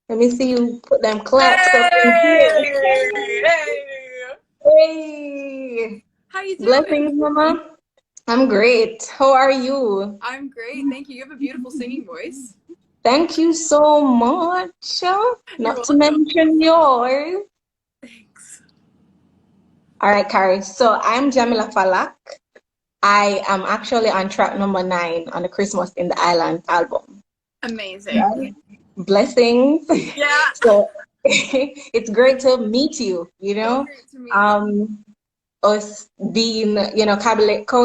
Let me see you put them claps up in here. Hey! Hey! Hey! How you Blessings, doing? Mama. I'm great. How are you? I'm great. Thank you. You have a beautiful singing voice. Thank you so much. You're Not to welcome. mention yours. Thanks. All right, Carrie. So I'm Jamila Falak. I am actually on track number 9 on the Christmas in the Island album. Amazing. Right? Blessings. Yeah. So it's great to meet you, So great to meet you. Us being,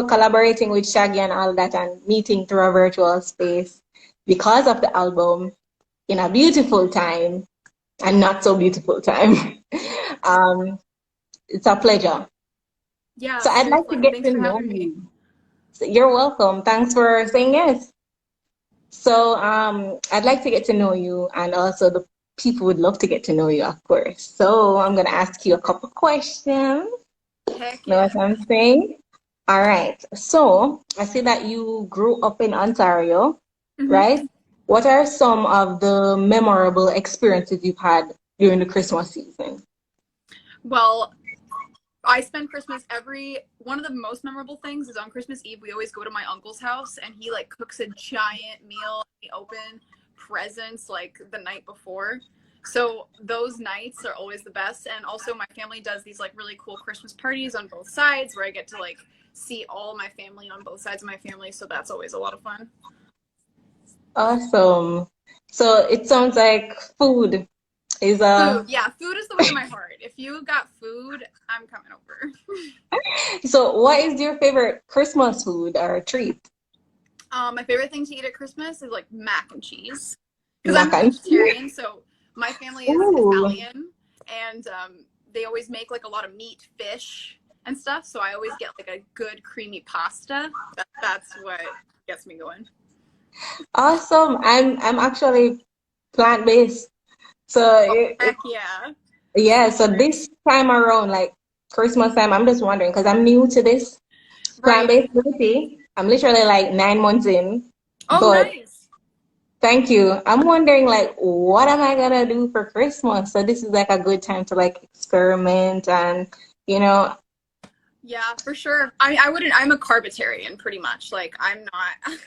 collaborating with Shaggy and all that and meeting through a virtual space because of the album in a beautiful time and not so beautiful time. um, it's a pleasure. Yeah, So I'd like to seriously. get Thanks to for know having me. you. So you're welcome. Thanks for saying yes. So I'd like to get to know you, and also the people would love to get to know you, of course. So I'm going to ask you a couple questions. Heck Know yeah. what I'm saying? All right. So I see that you grew up in Ontario, hmm right? What are some of the memorable experiences you've had during the Christmas season? Well, I spend Christmas one of the most memorable things is on Christmas Eve, we always go to my uncle's house and he like cooks a giant meal. We open presents like the night before. So those nights are always the best. And also my family does these like really cool Christmas parties on both sides where I get to like see all my family on both sides of my family. So that's always a lot of fun. Awesome. So it sounds like food is Food. Yeah, food is the way to my heart. If you got food, I'm coming over. so what is your favorite Christmas food or treat? My favorite thing to eat at Christmas is like mac and cheese because I'm Mac a and cheese? vegetarian. So my family is Ooh. Italian, and they always make like a lot of meat, fish, and stuff. So I always get like a good creamy pasta. That's what gets me going. Awesome. I'm actually plant-based. So Oh heck yeah! yeah, so this time around, like Christmas time, I'm just wondering because I'm new to this Right. plant-based recipe. I'm literally like 9 months in, Oh but nice. thank you. I'm wondering like what am I gonna do for Christmas? So this is like a good time to like experiment and you know, Yeah, for sure. I wouldn't. I'm a carbitarian, pretty much. Like I'm not.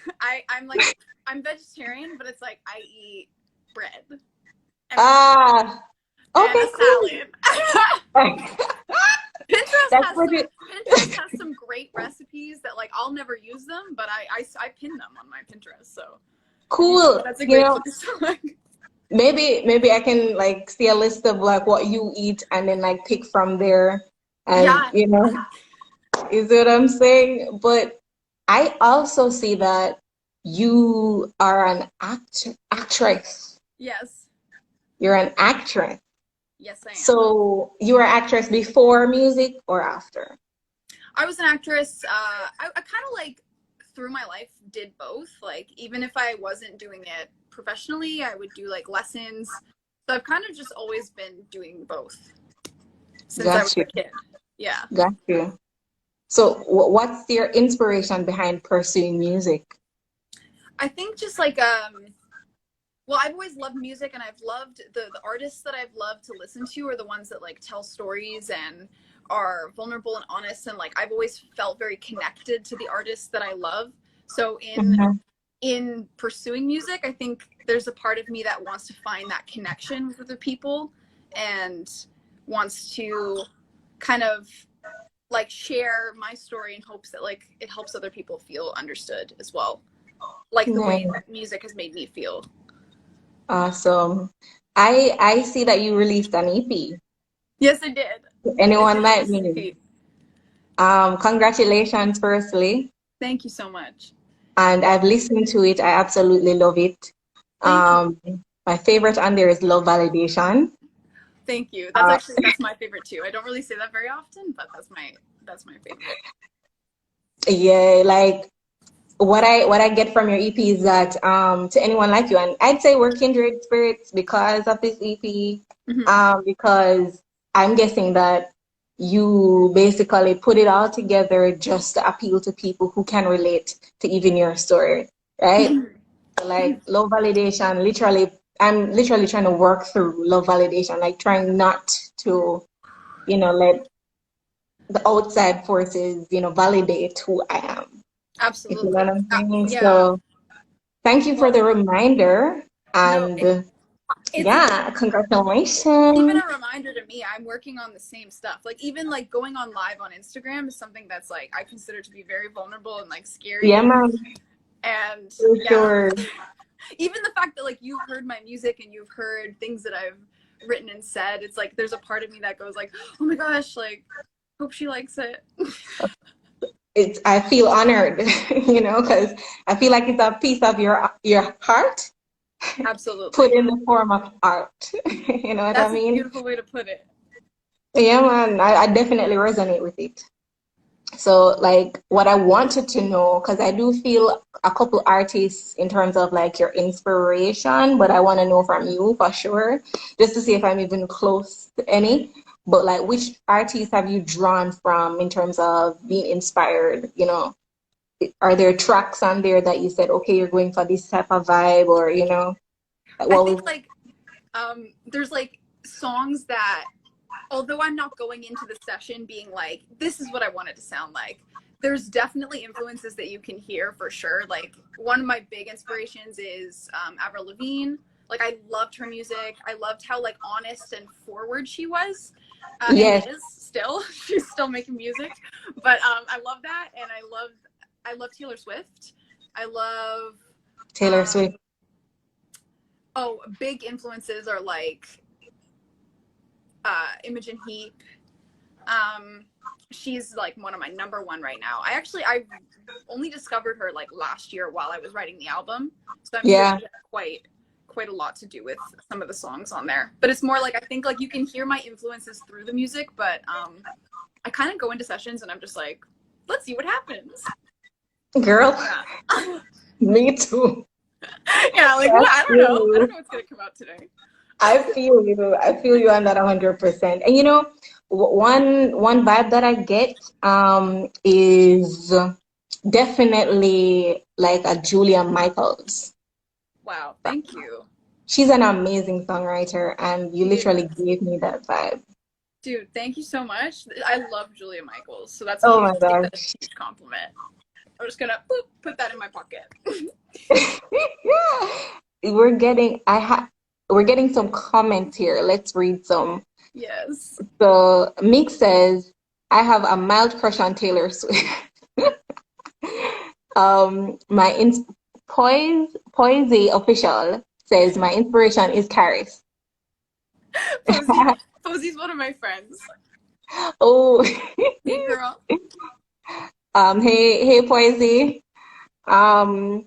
I'm like I'm vegetarian, but it's like I eat bread and ah, and okay, a cool. salad. Pinterest That's has what some it. Pinterest has some great recipes that like I'll never use them, but I pin them on my Pinterest. So Cool. that's a You great know, place. maybe I can like see a list of like what you eat and then like pick from there and Yeah. you know. Is what I'm saying? But I also see that you are an actress. Yes. You're an actress. Yes, I am. So you were an actress before music or after? I was an actress. I kind of like through my life did both. Like even if I wasn't doing it professionally, I would do like lessons. So I've kind of just always been doing both since I was Got you. a kid. Yeah. Got you. So what's your inspiration behind pursuing music? I think just like well, I've always loved music and I've loved the artists that I've loved to listen to are the ones that like tell stories and are vulnerable and honest and like I've always felt very connected to the artists that I love. So Mhm. in pursuing music, I think there's a part of me that wants to find that connection with other people and wants to kind of like share my story in hopes that like it helps other people feel understood as well. Like the way Nice. that music has made me feel. Awesome. I see that you released an EP. Yes, I did. I Anyone did like release an me? EP. Congratulations, firstly. Thank you so much. And I've listened to it. I absolutely love it. Thank you. Um, my favorite on there is Love Validation. Thank you. Uh, That's my favorite too. I don't really say that very often, but that's my favorite. yeah, like what I get from your EP is that to anyone like you, and I'd say we're kindred spirits because of this EP, hmm because I'm guessing that you basically put it all together just to appeal to people who can relate to even your story, right? Like low validation literally I'm literally trying to work through love validation, like trying not to, let the outside forces, validate who I am. If you know what Absolutely. I'm saying? Yeah. So thank you for Well, the reminder. no, And it's yeah, even congratulations. a reminder to me. I'm working on the same stuff. Like even like going on live on Instagram is something that's like I consider to be very vulnerable and like Yeah, scary. man, And for yeah, sure. even the fact that like you've heard my music and you've heard things that I've written and said, it's like there's a part of me that goes like, oh my gosh, like hope she likes it. I feel honored, because I feel like it's a piece of your heart put Absolutely. in the form of art. You know what I That's a mean? beautiful way to put it. Yeah, man, I definitely resonate with it. So, like, what I wanted to know, because I do feel a couple artists in terms of like your inspiration, but I want to know from you for sure, just to see if I'm even close to any. But like, which artists have you drawn from in terms of being inspired? Are there tracks on there that you said, okay, you're going for this type of vibe, or like, I what think was? like there's like songs that although I'm not going into the session being like, this is what I want it to sound like, there's definitely influences that you can hear for sure. Like one of my big inspirations is Avril Lavigne. Like I loved her music. I loved how like honest and forward she was, and Yes, is still. She's still making music, but I love that, and I love Taylor Swift. I love Taylor um, Swift. oh, big influences are like Imogen Heap. Um, she's like one of my number one right now. I only discovered her like last year while I was writing the album, so I'm sure Yeah, she had quite a lot to do with some of the songs on there. But it's more like I think like you can hear my influences through the music, but I kind of go into sessions and I'm just like, let's see what happens. girl, Yeah, me too. yeah, like I what? I don't feel know. I don't you. know what's gonna come out today. I feel you. I feel you on that 100%. And one vibe that I get is definitely like a Julia Michaels. Wow, thank you. She's an amazing songwriter, and you She literally is. gave me that vibe. Dude, thank you so much. I love Julia Michaels, so that's a Oh huge, my I take that as gosh. a huge compliment. I'm just gonna boop, put that in my pocket. We're getting I ha we're getting some comments here. Let's read some. Yes. So Meek says, I have a mild crush on Taylor Swift. My Poise official says my inspiration is CARYS. Posey, Posey's one of my friends. Oh, Hey, girl. hey Poise. Um,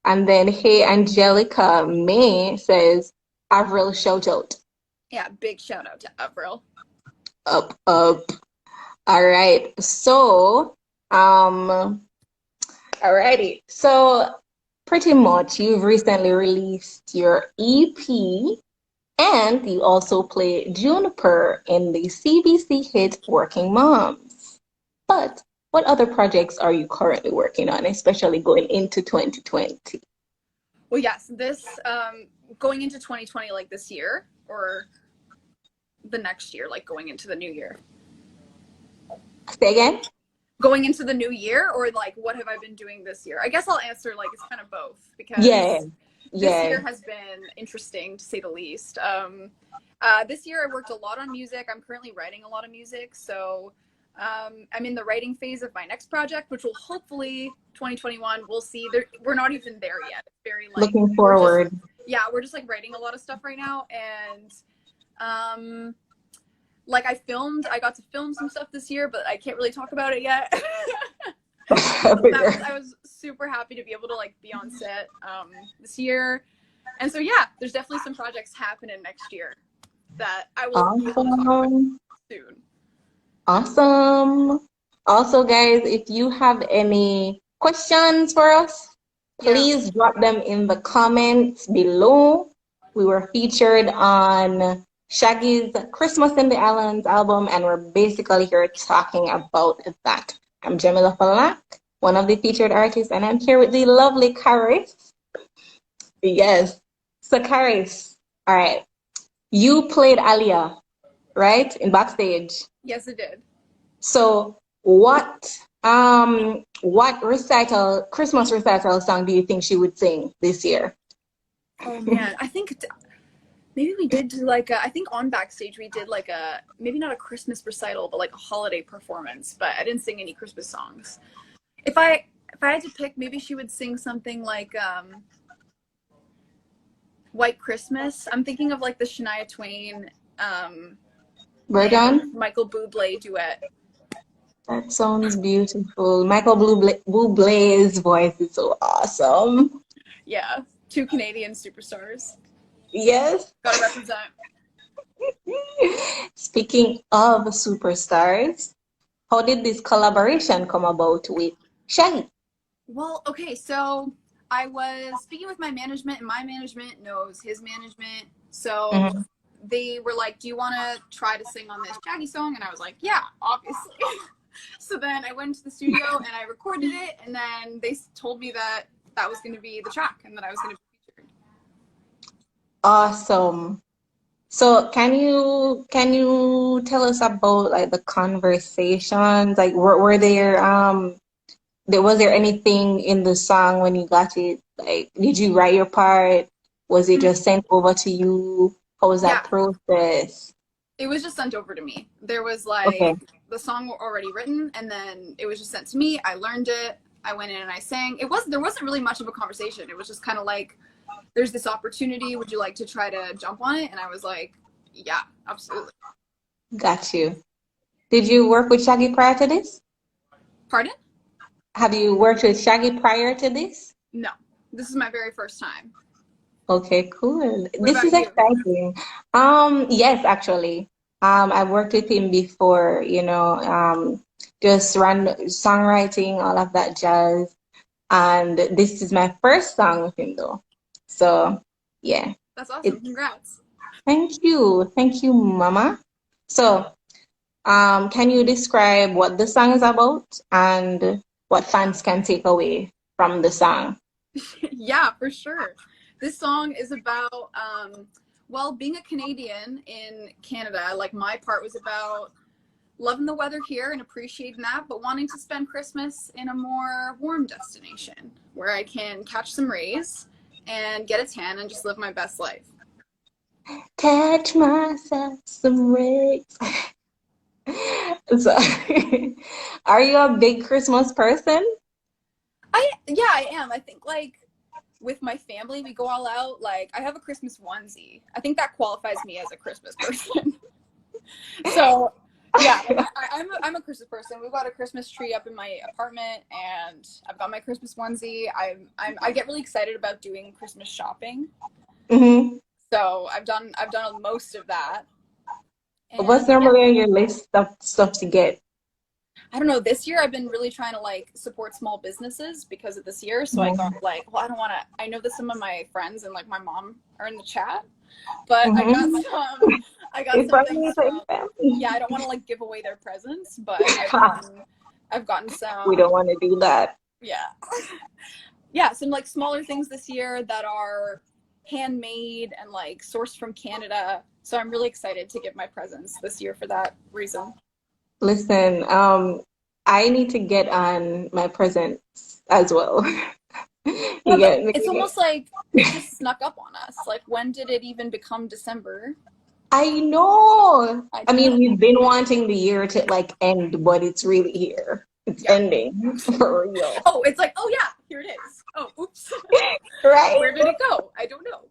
and then hey Angelica May says Avril shout out. Yeah, big shout out to Avril. Up. All right. So, alrighty. So pretty much you've recently released your EP. And you also play Juniper in the CBC hit Working Moms. But what other projects are you currently working on, especially going into 2020? Well, yes, this going into 2020, like this year or the next year, like going into the new year. Say again? Going into the new year, or like what have I been doing this year? I guess I'll answer like it's kind of both Yeah, because this yeah. year has been interesting to say the least. This year I worked a lot on music. I'm currently writing a lot of music, so I'm in the writing phase of my next project, which will hopefully 2021. We'll see. We're not even there yet. It's very like Looking we're just forward. we're just like writing a lot of stuff right now, and like I got to film some stuff this year, but I can't really talk about it yet. I figure. I was super happy to be able to like be on set this year, and so yeah, there's definitely some projects happening next year that I will be able to talk about Awesome. soon. Awesome. Also, guys, if you have any questions for us, Yeah. please drop them in the comments below. We were featured on Shaggy's Christmas in the Islands album, and we're basically here talking about that. I'm Jamila Falak, one of the featured artists, and I'm here with the lovely CARYS. Yes. So, CARYS, all right. You played Alia, right? In backstage. Yes, it did. So, what recital, Christmas recital song do you think she would sing this year? Oh man, I think maybe we did do like I think on backstage we did like a maybe not a Christmas recital, but like a holiday performance. But I didn't sing any Christmas songs. If I had to pick, maybe she would sing something like White Christmas. I'm thinking of like the Shania Twain and Verdon? Michael Bublé duet. That sounds beautiful. Michael Bublé's voice is so awesome. Yeah, two Canadian superstars. Yes. Gotta represent. Speaking of superstars, how did this collaboration come about with Shaggy? Well, okay, so I was speaking with my management, and my management knows his management. So Mhm. they were like, "Do you want to try to sing on this Shaggy song?" And I was like, "Yeah, obviously." So then I went to the studio and I recorded it, and then they told me that that was going to be the track and that I was going to be featured. Awesome. So can you tell us about like the conversations? Like was there anything in the song when you got it? Like did you write your part? Was it just sent over to you? How was that Yeah, process? it was just sent over to me. There was Okay. like the song already written, and then it was just sent to me. I learned it. I went in and I sang. There wasn't really much of a conversation. It was just kind of like, there's this opportunity. Would you like to try to jump on it? And I was like, yeah, absolutely. Got you. Did you work with Shaggy prior to this? Pardon? Have you worked with Shaggy prior to this? No, this is my very first time. Okay, cool. What This about is you? exciting. Yes, actually. I've worked with him before, just run songwriting, all of that jazz. And this is my first song with him though. So yeah. That's awesome. It Congrats. Thank you. Thank you, Mama. So, can you describe what the song is about and what fans can take away from the song? Yeah, for sure. This song is about, well, being a Canadian in Canada, like my part was about loving the weather here and appreciating that, but wanting to spend Christmas in a more warm destination where I can catch some rays and get a tan and just live my best life. Catch myself some rays. So, are you a big Christmas person? Yeah, I am. I think like with my family, we go all out. Like I have a Christmas onesie. I think that qualifies me as a Christmas person. So yeah, I'm a Christmas person. We've got a Christmas tree up in my apartment, and I've got my Christmas onesie. I get really excited about doing Christmas shopping. Hmm. So I've done most of that. What's And yeah, normally on your list of stuff to get? I don't know. This year I've been really trying to like support small businesses because of this year. So I got like, well, I don't want to. I know that some of my friends and like my mom are in the chat, but I got Mm-hmm. some. I got It's some probably things for your from. family. Yeah, I don't want to like give away their presents, but I've gotten We some. don't want to do that. Yeah, yeah, some like smaller things this year that are handmade and like sourced from Canada. So I'm really excited to give my presents this year for that reason. Listen, I need to get on my presents as well. Yeah, You but get it's me? almost like it just snuck up on us. Like, when did it even become December? I know. I I don't mean, know. we've been wanting the year to like end, but it's really here. It's Yeah. ending for real. Oh, it's like, oh yeah, here it is. Oh, oops. Right? Where did it go? I don't know.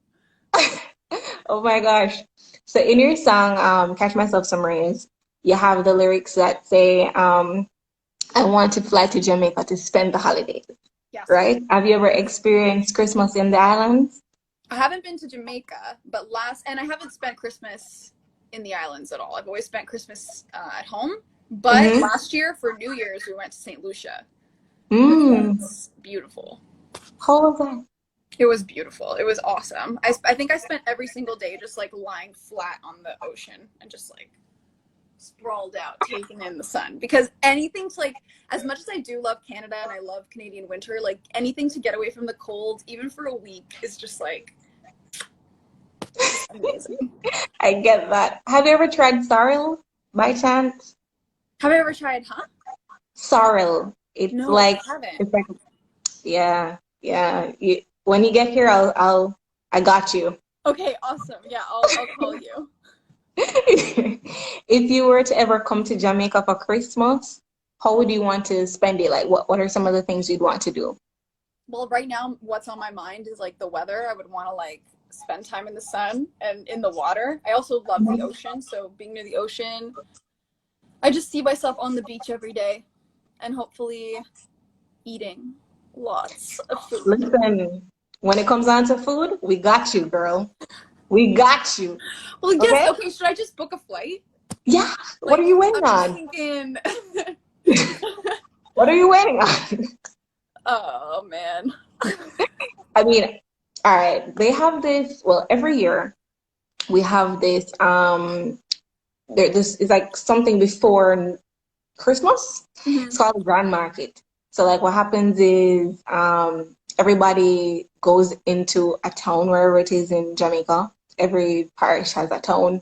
Oh my gosh. So in your song, Catch Myself Some Rays, you have the lyrics that say, I want to fly to Jamaica to spend the holidays, Yes. right? Have you ever experienced Christmas in the islands? I haven't been to Jamaica, but and I haven't spent Christmas in the islands at all. I've always spent Christmas at home. But Mm-hmm. last year for New Year's, we went to St. Lucia, which Mm. was beautiful. How was that? It was beautiful. It was awesome. I think I spent every single day just like lying flat on the ocean and just like sprawled out, taking in the sun. Because anything to like, as much as I do love Canada and I love Canadian winter, like anything to get away from the cold, even for a week, is just like amazing. I get that. Have you ever tried sorrel by chance? Have I ever tried, huh? Sorrel. No, I haven't. It's like yeah, yeah. When you get here, I got you. Okay, awesome. Yeah, I'll call you. If you were to ever come to Jamaica for Christmas, how would you want to spend it? Like, what are some of the things you'd want to do? Well, right now, what's on my mind is like the weather. I would want to like spend time in the sun and in the water. I also love the ocean, so being near the ocean, I just see myself on the beach every day and hopefully eating lots of food. Listen, when it comes on to food, we got you, girl. We got you. Well, yes. Okay? Okay, should I just book a flight? Yeah. What are Like, you waiting I'm just on? thinking. What are you waiting on? Oh man. I mean, all right. They have this, well, every year we have this this is like something before Christmas. It's Mhm. called the Grand Market. So like what happens is everybody goes into a town wherever it is in Jamaica. Every parish has a town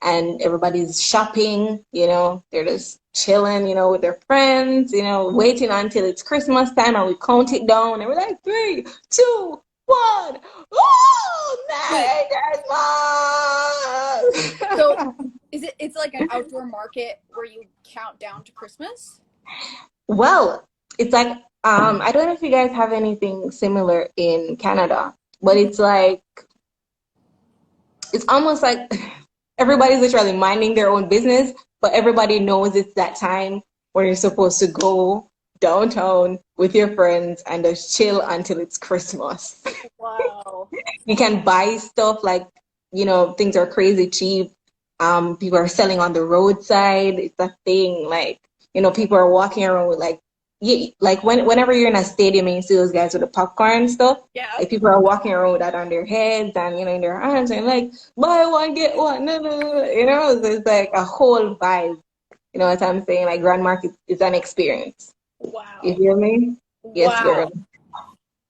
and everybody's shopping, they're just chilling, with their friends, waiting until it's Christmas time and we count it down and we're like 3, 2, 1. Oh, Wait. Merry So, Christmas! it's like an outdoor market where you count down to Christmas? Well, it's like I don't know if you guys have anything similar in Canada, but Mhm. it's almost like everybody's literally minding their own business, but everybody knows it's that time where you're supposed to go downtown with your friends and just chill until it's Christmas. Wow. You can buy stuff like, things are crazy cheap. People are selling on the roadside. It's a thing. Like, people are walking around with like, like whenever you're in a stadium and you see those guys with the popcorn and stuff, Yeah. like people are walking around with that on their heads and, in their arms and like, buy one, get one. No, no, no. So it's like a whole vibe. You know what I'm saying? Like Grand Market is an experience. You Wow. hear me? Yes, girl. Wow.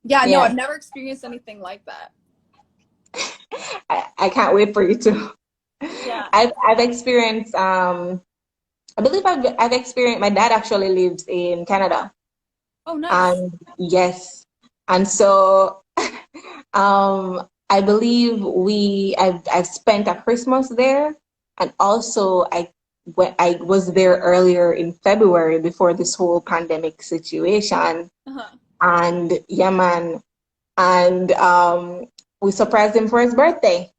Yeah, no, Yeah. I've never experienced anything like that. I can't wait for you to. Yeah. I've experienced I believe I've experienced my dad actually lives in Canada. Oh, nice. And yes. And so I believe I've spent a Christmas there and also I was there earlier in February before this whole pandemic situation. Uh-huh. And yeah man. And we surprised him for his birthday.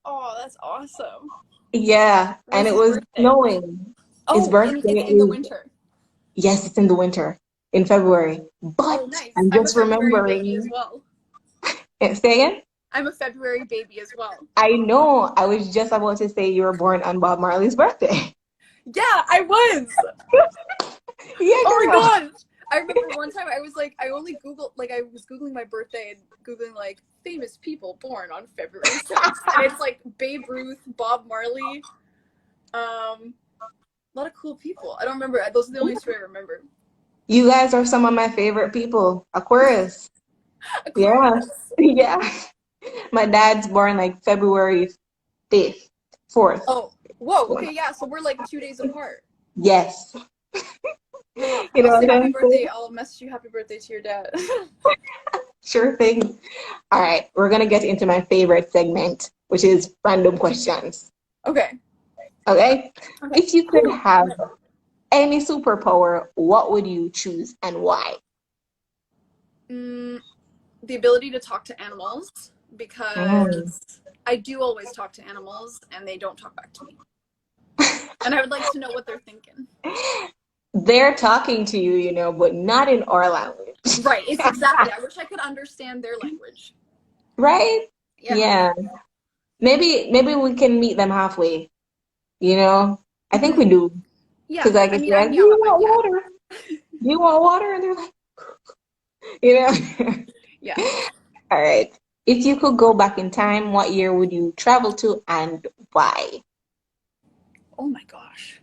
Oh, that's awesome. Yeah, and When's it his was birthday? snowing. His Oh, it's birthday in the is, winter. yes, it's in the winter, in February. Oh, But nice. I'm I'm a just February baby as remembering, well. say again? I'm a February baby as well. I know, I was just about to say you were born on Bob Marley's birthday. Yeah, I was. Yeah, Oh my girl. god. I remember one time I was like, I only Googled, like, I was Googling my birthday and Googling, like, famous people born on February 6th. And it's like Babe Ruth, Bob Marley, a lot of cool people. I don't remember. Those are the only two I remember. You guys are some of my favorite people. Aquarius. Yeah. Aquarius. Yeah. My dad's born like February 5th, 4th. Oh, whoa. Okay, yeah. So we're like 2 days apart. Yes. You know I'll say what happy I'm saying? birthday. I'll message you happy birthday to your dad. Sure thing. All right, we're gonna get into my favorite segment, which is random questions. Okay. Okay? Okay. If you could Cool. have any superpower, what would you choose and why? Mm, the ability to talk to animals Mm. because I do always talk to animals and they don't talk back to me. And I would like to know what they're thinking. They're talking to you, but not in our language. Right. It's exactly. I wish I could understand their language. Right? Yeah. Yeah. Maybe we can meet them halfway, you know? I think we Hmm. do. Yeah. Because like I if mean, you're I like, do meow you at my want cat. water? Do you want water? And they're like, you know? Yeah. All right. If you could go back in time, what year would you travel to and why? Oh my gosh.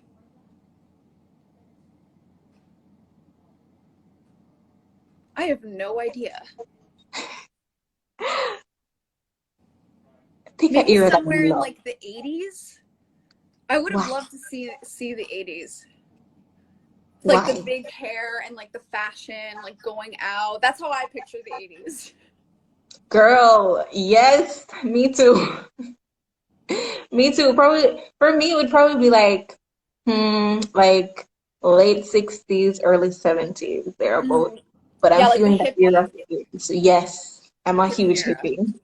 I have no idea. Pick an Maybe era that somewhere you in love. like the 80s. I would have Why? loved to see the 80s. Like the Why? big hair and like the fashion, like going out. That's how I picture the 80s. Girl, yes, me too. Me too. Probably for me, it would probably be like late 60s, early 70s, thereabout. Mhm. But I'm Yeah, like the feeling that era. hippie, So yes, I'm a hippie huge era. hippie.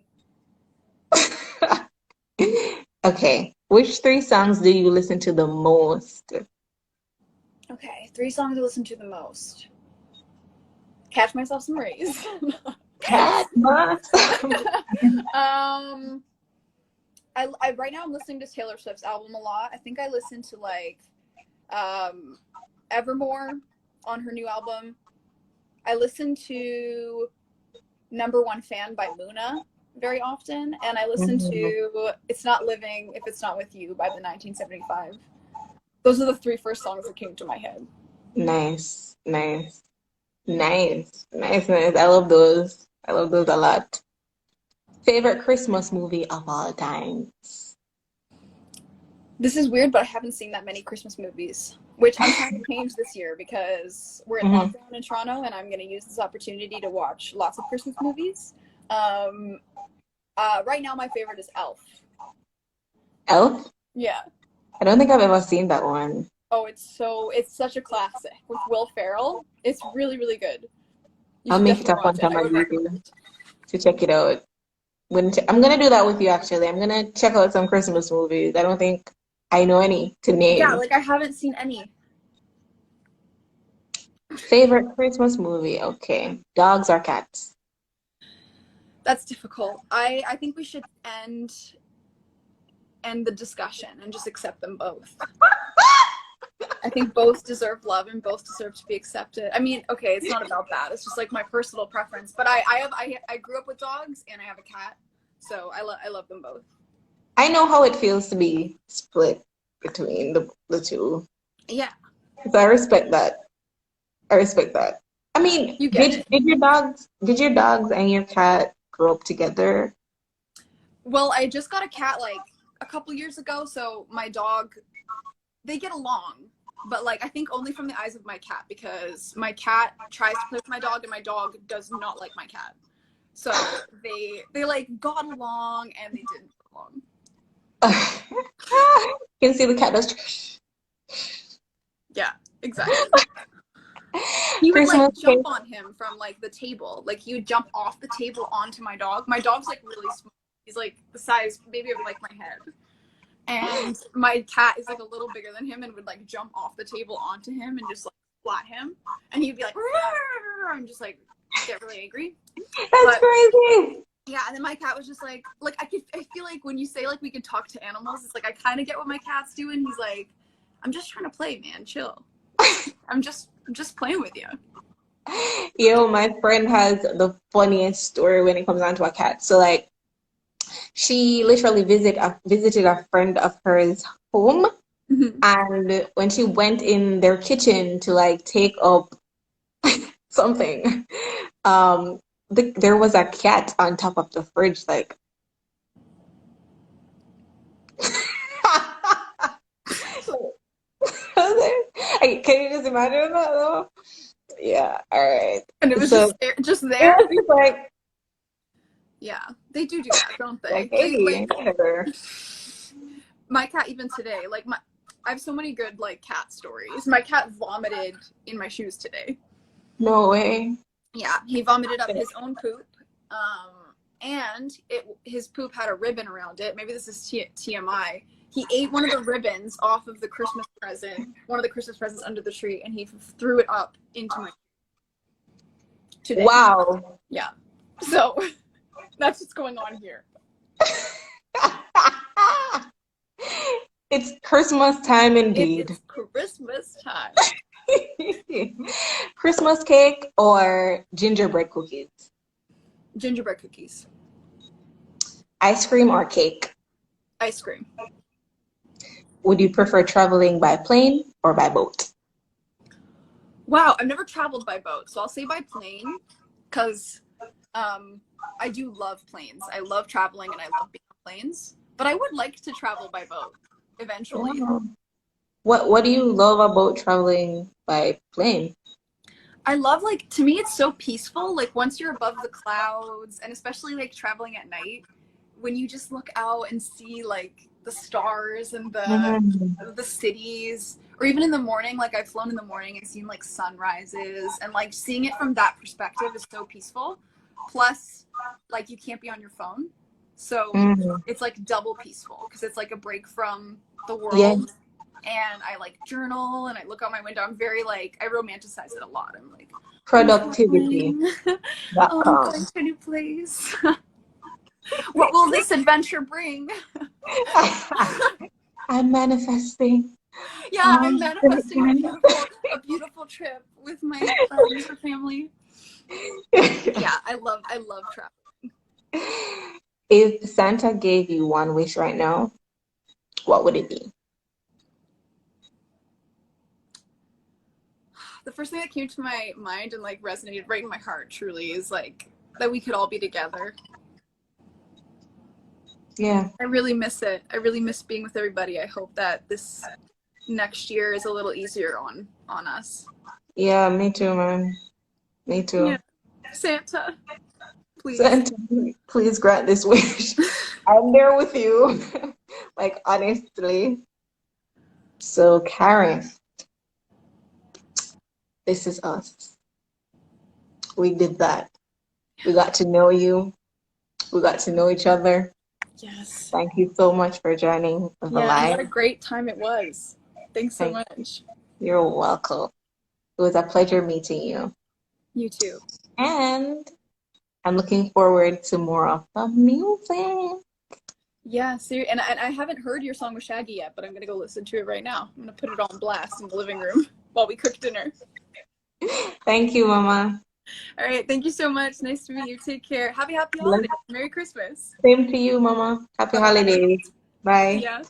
Okay, which three songs do you listen to the most? Okay, 3 songs I listen to the most. Catch Myself Some Rays. Cat Moss. um, I right now I'm listening to Taylor Swift's album a lot. I think I listen to like um, Evermore on her new album. I listen to Number One Fan by Luna very often, and I listen Mhm. to It's Not Living If It's Not With You by the 1975. Those are the 3 first songs that came to my head. Nice, nice, nice, nice, nice. I love those. I love those a lot. Favorite Christmas movie of all time? This is weird, but I haven't seen that many Christmas movies, which I'm trying to change this year because we're in Hmm. lockdown in Toronto, and I'm going to use this opportunity to watch lots of Christmas movies. Um, right now, my favorite is Elf. Elf? Yeah. I don't think I've ever seen that one. Oh, it's such a classic with Will Ferrell. It's really, really good. You I'll should make it definitely up one watch it. time I on would recommend YouTube it. to check it out. I'm gonna do that with you actually. I'm gonna check out some Christmas movies. I don't think I know any to Yeah, name. like I haven't seen any. Favorite Christmas movie? Okay. Dogs or cats? That's difficult. I think we should end the discussion and just accept them both. I think both deserve love and both deserve to be accepted. I mean, okay, it's not about that. It's just like my personal preference. But I grew up with dogs and I have a cat, so I love them both. I know how it feels to be split between the two. Yeah, So I respect that. I respect that. I mean, you get it. did your dogs and your cat grow up together? Well, I just got a cat like a couple years ago, so my dog, they get along, but like I think only from the eyes of my cat because my cat tries to play with my dog and my dog does not like my cat. So they like got along and they didn't get along. You can see the cat does Yeah, exactly. He would Christmas like jump cake. on him from like the table. Like he would jump off the table onto my dog. My dog's like really small. He's like the size maybe of like my head. And my cat is like a little bigger than him and would like jump off the table onto him and just like flat him. And he'd be like, and just like get really angry. That's But crazy. yeah, and then my cat was just like I feel like when you say like we can talk to animals, it's like I kind of get what my cat's doing. He's like, I'm just trying to play, man, chill. I'm just playing with you. Yo, my friend has the funniest story when it comes down to a cat. So like she literally visited a friend of hers home, Mhm. and when she went in their kitchen to like take up something, um there was a cat on top of the fridge like can you just imagine that though? Yeah, all right. And it was So just yeah, there. she's like Yeah, they do that, don't like they? They hey, like whatever. my cat even today. Like I have so many good like cat stories. My cat vomited in my shoes today. No way. Yeah, he vomited up his own poop. And his poop had a ribbon around it. Maybe this is TMI. He ate one of the ribbons off of the Christmas present, one of the Christmas presents under the tree, and he threw it up into my today. Wow. Yeah. So that's what's going on here. It's Christmas time It indeed. is Christmas time. Christmas cake or gingerbread cookies? Gingerbread cookies. Ice cream or cake? Ice cream. Would you prefer traveling by plane or by boat? Wow, I've never traveled by boat, so I'll say by plane because I do love planes. I love traveling and I love being on planes, but I would like to travel by boat eventually. Yeah. What do you love about traveling by plane? I love, like, to me it's so peaceful, like once you're above the clouds, and especially like traveling at night when you just look out and see like the stars and Mm. the cities, or even in the morning, like I've flown in the morning and seen like sunrises, and like seeing it from that perspective is so peaceful. Plus, like, you can't be on your phone, so Mm. it's like double peaceful because it's like a break from the Yeah, world. And I like journal and I look out my window. I'm very like, I romanticize it a lot. I'm like, I'm productivity. traveling. Dot Oh, I'm going com. to a new place. What will this adventure bring? I'm manifesting. Yeah, I'm Um, manifesting a beautiful trip with my friends or family. Yeah, I love traveling. if Santa gave you one wish right now, what would it be? The first thing that came to my mind and like resonated right in my heart truly is like that we could all be together. Yeah, I really miss it. I really miss being with everybody. I hope that this next year is a little easier on us. yeah, me too, man. Me Yeah. too. Santa, please. Santa, please grant this wish. I'm there with you. Like, honestly. So, Karen, this is us. We did that. We got to know you. We got to know each other. Yes. Thank you so much for joining the Yeah, and what a live. great time it was. Thanks so Thank much. You're welcome. It was a pleasure meeting you. You too. And I'm looking forward to more of the music. Yeah, and I haven't heard your song with Shaggy yet, but I'm gonna go listen to it right now. I'm gonna put it on blast in the living room while we cook dinner. Thank you, Mama. All right, thank you so much. Nice to meet you. Take care. Happy holidays. Merry Christmas. Same to you, Mama. Happy Bye bye. holidays. See Bye. ya.